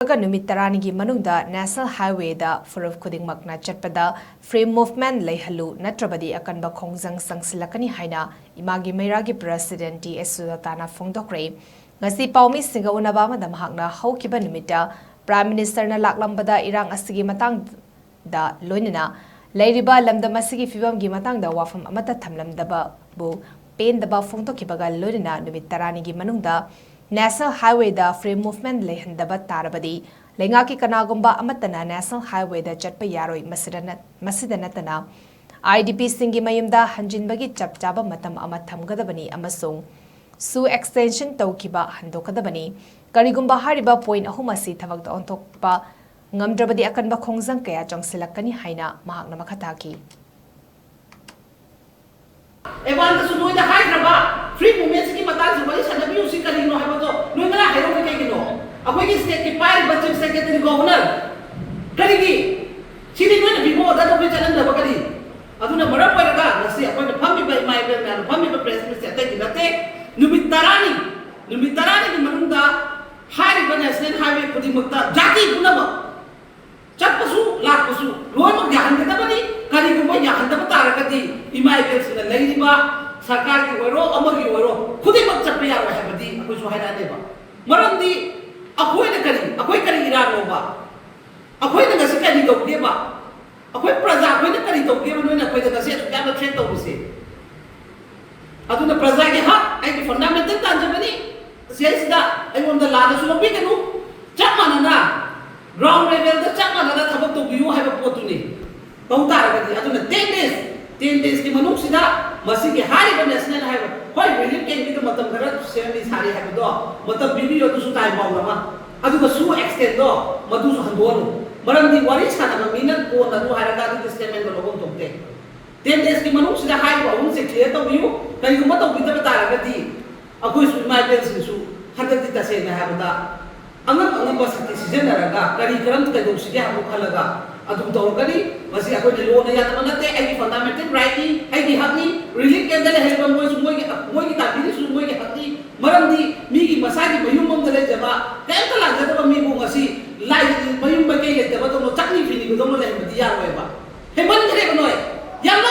NUMIT tarani manungda National Highway da PHURUP KHUDINGMAK CHATPADA free movement Leihanlu Nattrabadi Akanba Khongjang Changsinlakkani HAINA Imagi Meira gi President Th.Sujata na PHONGDOKKHRE ngasi paumi singa unaba madam hakna haukiba numita Prime Minister na laklambada irang asigi matang da loinina leiriba lamdam asigi fibam gi matang da wafam amata thamlamdaba bu pen daba phongdokkibaga loinina numit tarani gi manungda National Highway da free movement lehandaba tarabadi lenga ki kanagumba amatana National Highway da chatpa yaroi masidanatana IDP singi mayumda hanjinbagi chapchaba matam ama thamgadabani amasung su extension tawkiba handokadabani karigumba hariba point ahumasi thabakda ontokpa ngamdrabadi akanba khongjang kaya changsilakkani haina mahakna makhataki Ewan sunoy da Hyderabad free movement ki matang subali sanabi usi kali no hai to no ngara hero ke kino akoi ki state ki pair chief secretary governor kali ki chidi no bi mo da to bi chalan da bakari aduna mara paraga nasi akoi da fammi bai mai bai na fammi ba press minister ta kinate numit tarani ki manungda hari ba national highway khudingmakta jati punama chappasu lakpasu loimak yahan da bani kali ko mo yahan da tarakati imai sina leiriba सरकार की वरो अमर की वरो खुद ही मत चप्पे यार वह बदी कोई सुहायना दे बा मरम दी अकोई न करी इरान होगा अकोई न गसी करी तो दे बा अकोई प्रजा अकोई न करी तो दे बा न अकोई न गसी क्या न ट्रेन तो उसे अतु न प्रजा के हक आई की फंडामेंटल तांजबनी सेल्सदा आई उन द लाना सुनो भी कनु चप्पा ना ग्राउंड लेवल द चप्पा ना थबक तो बियो है पोतुनी बहुता रगदी अतु न 10 days की मनुष्य सिदा मसी के हारी बने नेशनल हाईवे कोई रिलीफ कैंप की तो मतलब घर 70 हारी है तो मतलब बीबी यो तो सुताई बावलमा अदु को सु एक्सटेंड दो मधु सु हंदोनु मरम दी वारी छाना मिनट को नदु हारगा दु स्टेटमेंट को लोगों तोते 10 days की मनुष्य सिदा हाई बाउन से क्लियर तो बियो कई को मत बित बता रगदी अकोई सु माइग्रेंट्स सु हदति तसे न है बता अंगम बस सीजन रगा करी करम के दो सिगे हम खलगा अदुम तो करी मसी अकोई ने लोन या त मनते आई फंडामेंटल राइट नी आई हकनी रिलीफ कैंप दले हेल्प मोय की ताबीनी सु मोय के हकनी मरम दी मी की मसागी मयुम मम दले जबा कैंप ला जब मी बो मसी लाई मयुम बके के जबा तो चटनी फिनी को दोनो ले दिया होय बा हे मन करे बनोय याम